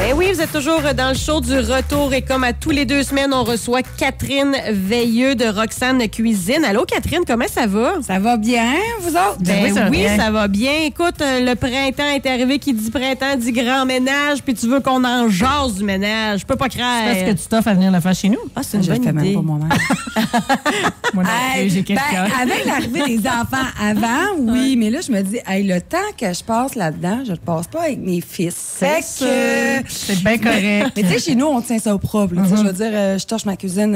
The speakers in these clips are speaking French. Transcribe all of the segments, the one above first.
Ben oui, vous êtes toujours dans le show du retour et comme à tous les 2 semaines, on reçoit Catherine Veilleux de Roxane Cuisine. Allô, Catherine, comment ça va? Ça va bien, vous autres? Ben oui, ça va bien. Écoute, le printemps est arrivé. Qui dit printemps dit grand ménage, puis tu veux qu'on en jase du ménage. Je peux pas croire. Est-ce que tu t'offres à venir le faire chez nous? Ah, c'est une bonne idée. Même pas moi-même. Moi, j'ai quelqu'un. Avec l'arrivée des enfants avant, oui, mais là, je me dis, hey, le temps que je passe là-dedans, je le passe pas avec mes fils. C'est bien correct. Mais tu sais, chez nous, on tient ça au propre. Tu sais, je veux dire, je torche ma cuisine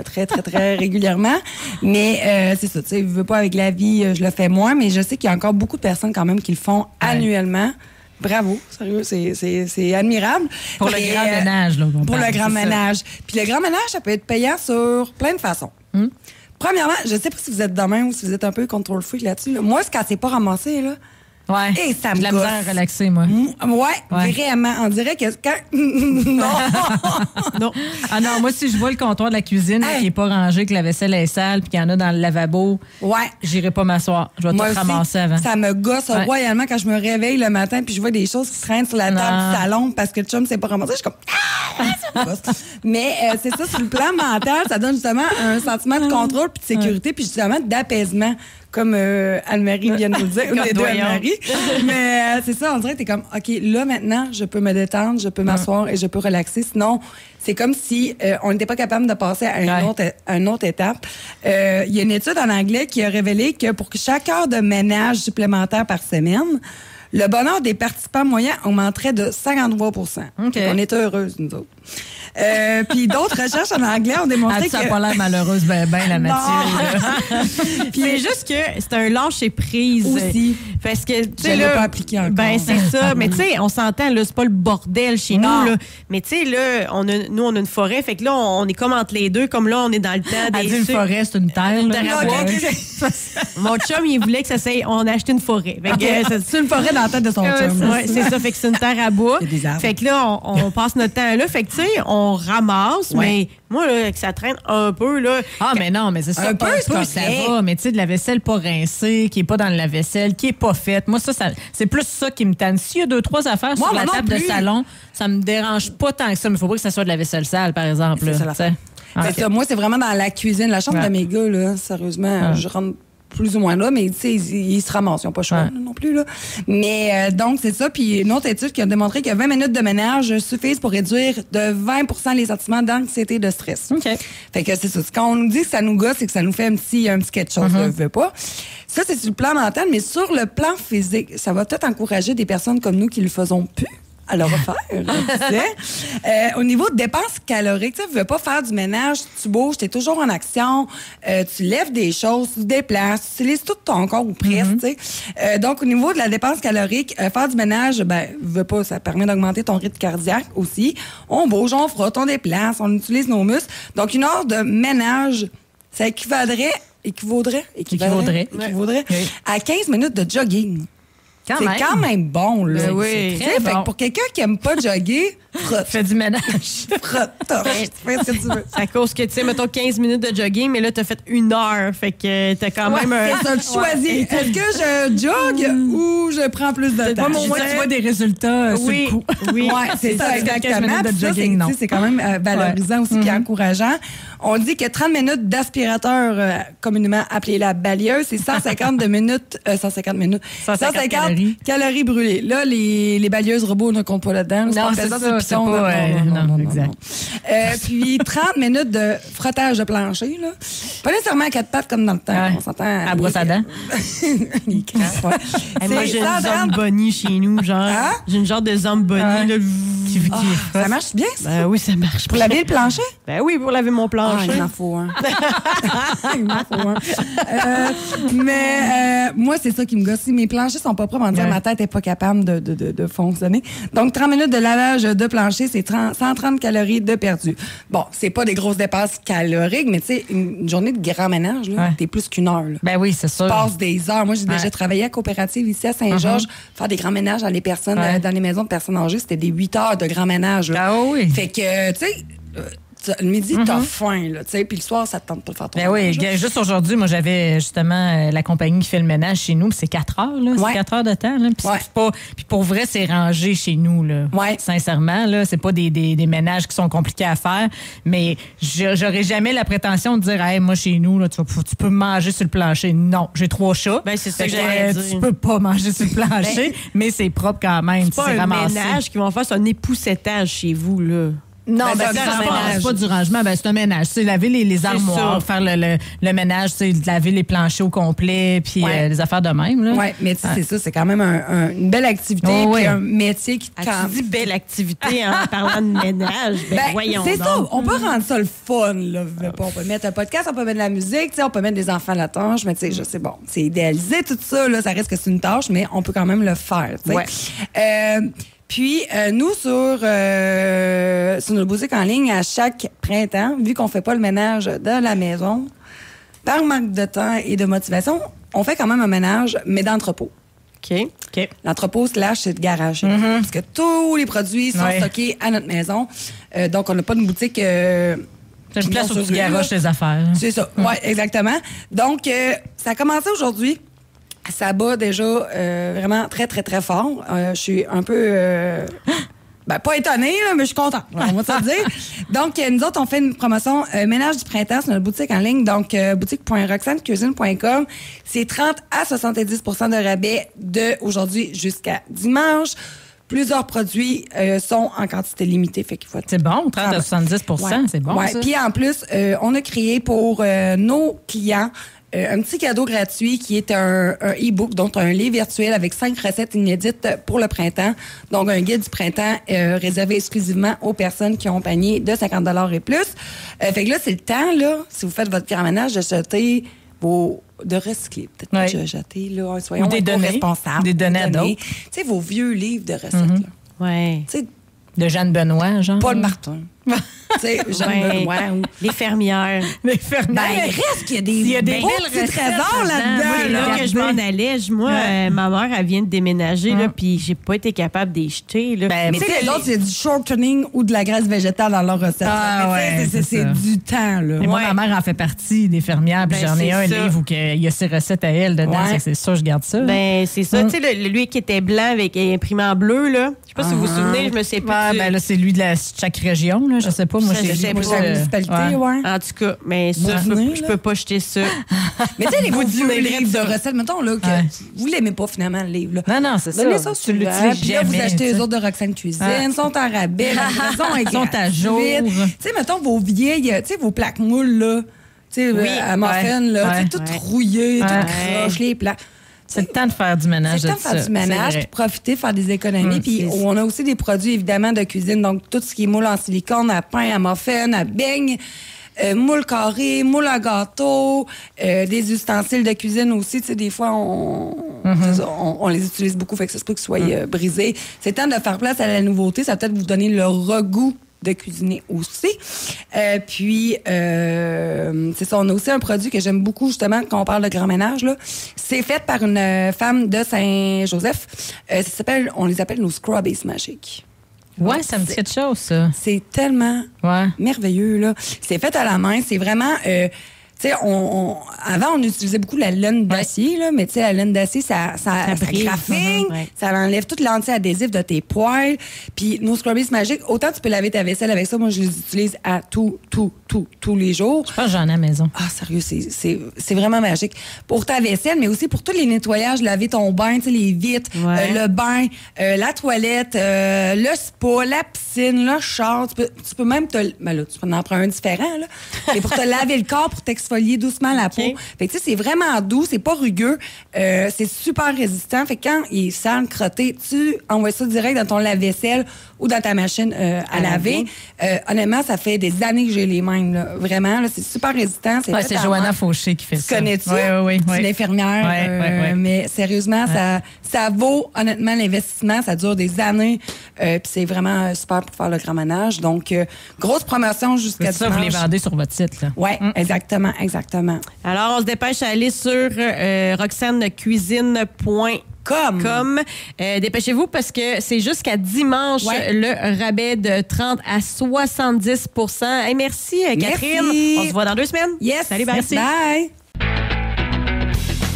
très, très, très régulièrement. Mais c'est ça, tu sais, je veux pas avec la vie, je le fais moins, mais je sais qu'il y a encore beaucoup de personnes quand même qui le font annuellement. Bravo, sérieux, c'est admirable. Pour le grand ménage, là. Pour le grand ménage. Puis le grand ménage, ça peut être payant sur plein de façons. Premièrement, je sais pas si vous êtes demain ou si vous êtes un peu contrôle freak là-dessus. Là. Moi, quand c'est pas ramassé, là. Ouais. Et ça me de la gosse. misère à relaxer, moi. Ouais, vraiment. On dirait que quand... non. Non. Ah non, moi, si je vois le comptoir de la cuisine qui est pas rangé, que la vaisselle est sale, puis qu'il y en a dans le lavabo, j'irai pas m'asseoir. Je vais tout ramasser avant. Ça me gosse royalement quand je me réveille le matin puis je vois des choses qui traînent sur la table du salon parce que le chum s'est pas ramassé. Je suis comme... ça me gosse. Mais c'est ça, sur le plan mental, ça donne justement un sentiment de contrôle puis de sécurité puis justement d'apaisement. Comme Anne-Marie vient de nous le dire, les deux Anne-Marie. Mais c'est ça, on dirait que t'es comme, OK, là, maintenant, je peux me détendre, je peux m'asseoir et je peux relaxer. Sinon, c'est comme si on n'était pas capable de passer à une autre étape. Il y a une étude en anglais qui a révélé que pour chaque heure de ménage supplémentaire par semaine, le bonheur des participants moyens augmenterait de 53 %. On était heureuses, nous autres. Puis d'autres recherches en anglais ont démontré que... Ça n'a pas l'air malheureuse, ben la matière. Puis c'est juste que c'est un lâcher prise. Aussi. Parce que, tu je sais, l'ai là... pas appliqué encore. Ben, c'est ça. Mais tu sais, on s'entend, là, c'est pas le bordel chez nous, là. Mais tu sais, là, nous, on a une forêt. Fait que là, on est comme entre les deux. Comme là, on est dans le temps des... une forêt, c'est une terre. Une terre à bois. Mon chum, il voulait que ça s'aille... On a acheté une forêt. Fait que, c'est une forêt dans la tête de son chum. Oui, c'est ça. Fait que c'est une terre à bois. Fait que là, on passe notre temps là. Fait que, tu sais, on ramasse, mais moi, là, que ça traîne un peu, là. Ah, mais non, mais c'est ça. Un peu ça va. Mais tu sais, de la vaisselle pas rincée, qui est pas dans le lave-vaisselle, qui est pas faite. Moi, ça c'est plus ça qui me tanne. S'il y a 2-3 affaires sur la table de salon, ça me dérange pas tant que ça. Mais il faut pas que ça soit de la vaisselle sale, par exemple. C'est ça. Moi, c'est vraiment dans la cuisine. La chambre de mes gars, là, sérieusement, je rentre plus ou moins là, mais tu sais, ils se ramassent, ils n'ont pas choix non plus, là. Mais donc, c'est ça. Puis une autre étude qui a démontré que 20 minutes de ménage suffisent pour réduire de 20 % les sentiments d'anxiété et de stress. Fait que c'est ça. Quand on nous dit que ça nous gosse, c'est que ça nous fait un petit quelque chose, je veux pas. Ça, c'est sur le plan mental, mais sur le plan physique, ça va peut-être encourager des personnes comme nous qui le faisons plus à le refaire. Au niveau de dépenses caloriques, tu ne veux pas faire du ménage, tu bouges, tu es toujours en action, tu lèves des choses, tu te déplaces, tu utilises tout ton corps ou presque. Donc, au niveau de la dépense calorique, faire du ménage, ça permet d'augmenter ton rythme cardiaque aussi. On bouge, on frotte, on déplace, on utilise nos muscles. Donc, une heure de ménage, ça équivaudrait à 15 minutes de jogging. C'est quand même bon, là. Oui, c'est très bon. Fait que pour quelqu'un qui aime pas jogger, fais du ménage. Fais ce que tu veux. C'est à cause que, tu sais, mettons 15 minutes de jogging, mais là, t'as fait 1 heure. Fait que t'as quand même un... C'est ça, tu choisis. Est-ce que je jogue ou je prends plus de temps? Au moins, tu vois des résultats sur le coup. Oui, c'est ça, exactement. C'est quand même valorisant aussi et encourageant. On dit que 30 minutes d'aspirateur, communément appelé la balayeuse, c'est 150 calories brûlées. Là, les balayeuses robots ne comptent pas là-dedans. Non, c'est ça. Non, exact. Puis 30 minutes de frottage de plancher, là. Pas nécessairement à 4 pattes comme dans le temps. On s'entend. À brosse à dents. Moi, j'ai une Zamboni chez nous, genre. J'ai une genre de Zamboni, là. Ça marche bien, ça? Ben oui, ça marche. Pour laver le plancher? Ben oui, pour laver mon plancher. Il m'en faut un. Mais moi, c'est ça qui me gosse. Si mes planchers sont pas propres, on dirait ma tête est pas capable de fonctionner. Donc, 30 minutes de lavage de plancher, c'est 130 calories de perdu. Bon, c'est pas des grosses dépenses caloriques, mais tu sais, une journée de grand ménage, là, t'es plus qu'une heure. Là. Ben oui, c'est sûr. Tu passes des heures. Moi, j'ai déjà travaillé à coopérative ici à Saint-Georges, faire des grands ménages dans les personnes, dans les maisons de personnes âgées. C'était des 8 heures de grand ménage. Là. Ah oui. Fait que, tu sais, le midi, t'as faim, là, tu sais, puis le soir, ça te tente pas de faire ton ménage. Oui, juste aujourd'hui, moi, j'avais justement la compagnie qui fait le ménage chez nous, c'est 4 heures, là. C'est 4 heures de temps, là. Puis pour vrai, c'est rangé chez nous, là. Sincèrement, là, c'est pas des ménages qui sont compliqués à faire, mais j'aurais jamais la prétention de dire, hey, moi, chez nous, là, tu peux manger sur le plancher. Non, j'ai 3 chats. Ben, c'est ça que j'allais dire. Tu peux pas manger sur le plancher, mais c'est propre quand même. C'est pas un ménage qu'ils vont faire, c'est un époussettage chez vous, là. Non, c'est pas du rangement, c'est un ménage. C'est laver les armoires, faire le ménage, laver les planchers au complet, puis les affaires de même. Oui, mais c'est ça, c'est quand même une belle activité, puis un métier qui te tu dis belle activité en parlant de ménage. Voyons c'est ça, on peut rendre ça le fun. Là. On peut mettre un podcast, on peut mettre de la musique, on peut mettre des enfants à la tâche, mais je sais, bon, c'est idéalisé tout ça, là, ça reste que c'est une tâche, mais on peut quand même le faire. Puis, nous, sur notre boutique en ligne, à chaque printemps, vu qu'on fait pas le ménage de la maison, par manque de temps et de motivation, on fait quand même un ménage, mais d'entrepôt. OK. L'entrepôt / c'est de garage. Parce que tous les produits sont stockés à notre maison. Donc, on n'a pas de boutique... c'est une place où tu garages tes affaires. C'est ça. Oui, exactement. Donc, ça a commencé aujourd'hui. Ça bat déjà vraiment très, très, très fort. Je suis un peu... pas étonnée, là, mais je suis contente. On va se dire. Donc, nous autres, on fait une promotion ménage du printemps sur notre boutique en ligne. Donc, boutique.roxanecuisine.com. C'est 30 à 70 de rabais de aujourd'hui jusqu'à dimanche. Plusieurs produits sont en quantité limitée. Fait qu'il faut c'est bon, 30 à 70 c'est bon, ça. Puis en plus, on a créé pour nos clients un petit cadeau gratuit qui est un e-book, donc un livre virtuel avec 5 recettes inédites pour le printemps. Donc, un guide du printemps réservé exclusivement aux personnes qui ont un panier de 50 $ et plus. Fait que là, c'est le temps, là, si vous faites votre grand ménage, de jeter de recycler. Peut-être pas de jeter, là. Soyons responsables. Des données à d'autres. Tu sais, vos vieux livres de recettes, là. Oui. Tu sais, de Jeanne Benoît, genre. Paul Martin. Tu sais, Jeanne Benoît. Les fermières. Il reste qu'il y a des beaux petits trésors là-dedans. Là que je m'en allais, ma mère, elle vient de déménager, là, puis j'ai pas été capable d'y jeter. Là. Mais tu sais, les autres, c'est du shortening ou de la graisse végétale dans leur recette. C'est du temps, là. Et moi, ma mère en fait partie des fermières, puis j'en ai un livre où il y a ses recettes à elle dedans. C'est ça, je garde ça. C'est ça. Tu sais, lui qui était blanc avec imprimé en bleu, là. Je sais pas si vous vous souvenez, je me sais plus. Là, c'est lui de chaque région, là. Je sais pas. Moi, c'est la municipalité, En tout cas, mais ça, je peux pas jeter ça. Mais tu sais, les livres de recettes, mettons, là, que vous l'aimez pas, finalement, le livre, là. Non, c'est ça. Donnez ça sur l'utiliser. Puis là, vous achetez les autres de Roxane Cuisine, sont en rabais, ils sont à jour. Tu sais, mettons, vos vieilles, tu sais, vos plaques moules, là, tu sais, à muffin, là, tu sais, toutes rouillées, toutes croches, les plaques. C'est le temps de faire du ménage. C'est le temps de faire du ménage, puis profiter, faire des économies. Puis on a aussi des produits, évidemment, de cuisine. Donc, tout ce qui est moule en silicone, à pain, à muffin, à beignes, moule carré, moule à gâteau, des ustensiles de cuisine aussi. Tu sais, des fois, on les utilise beaucoup, fait que ça se peut qu'ils soient brisés. C'est le temps de faire place à la nouveauté. Ça va peut-être vous donner le regoût de cuisiner aussi. Puis, c'est ça, on a aussi un produit que j'aime beaucoup, justement, quand on parle de grand ménage, là. C'est fait par une femme de Saint-Joseph. On les appelle nos Scrubbies magiques. Ouais, ça me dit quelque chose, ça. C'est tellement merveilleux, là. C'est fait à la main. C'est vraiment... tu sais, avant, on utilisait beaucoup la laine d'acier, là, mais tu sais, la laine d'acier, ça graphine, ça enlève tout l'anti-adhésif de tes poils. Puis nos Scrubbies magiques, autant tu peux laver ta vaisselle avec ça, moi, je les utilise à tous les jours. Je pense que j'en ai à la maison. Ah, sérieux, c'est vraiment magique. Pour ta vaisselle, mais aussi pour tous les nettoyages, laver ton bain, tu sais, les vitres, le bain, la toilette, le spa, la piscine, le char. Tu peux même là, tu peux en prendre un différent, là. Et pour te laver le corps, pour exfolier doucement la peau. Fait que tu sais, c'est vraiment doux, c'est pas rugueux, c'est super résistant. Fait que quand il est sale, crotté, tu envoies ça direct dans ton lave-vaisselle ou dans ta machine à laver. Honnêtement, ça fait des années que j'ai les mêmes, là. Vraiment, là, c'est super résistant. C'est Johanna Fauché qui fait ça. Connais-tu? Oui. C'est l'infirmière. Mais sérieusement, ça vaut honnêtement l'investissement. Ça dure des années. Puis c'est vraiment super pour faire le grand ménage. Donc, grosse promotion jusqu'à dimanche. Ça, vous les vendez sur votre site, là. Oui, exactement. Alors, on se dépêche à aller sur roxanecuisine.com Dépêchez-vous parce que c'est jusqu'à dimanche le rabais de 30 à 70 %. Hey, merci, Catherine. On se voit dans 2 semaines. Yes. Salut, bye. Merci. Bye.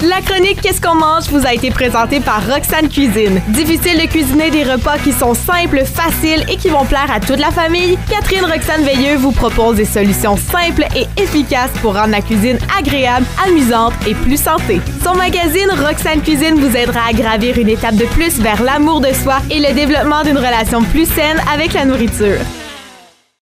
La chronique Qu'est-ce qu'on mange vous a été présentée par Roxane Cuisine. Difficile de cuisiner des repas qui sont simples, faciles et qui vont plaire à toute la famille? Catherine Roxane Veilleux vous propose des solutions simples et efficaces pour rendre la cuisine agréable, amusante et plus santé. Son magazine Roxane Cuisine vous aidera à gravir une étape de plus vers l'amour de soi et le développement d'une relation plus saine avec la nourriture.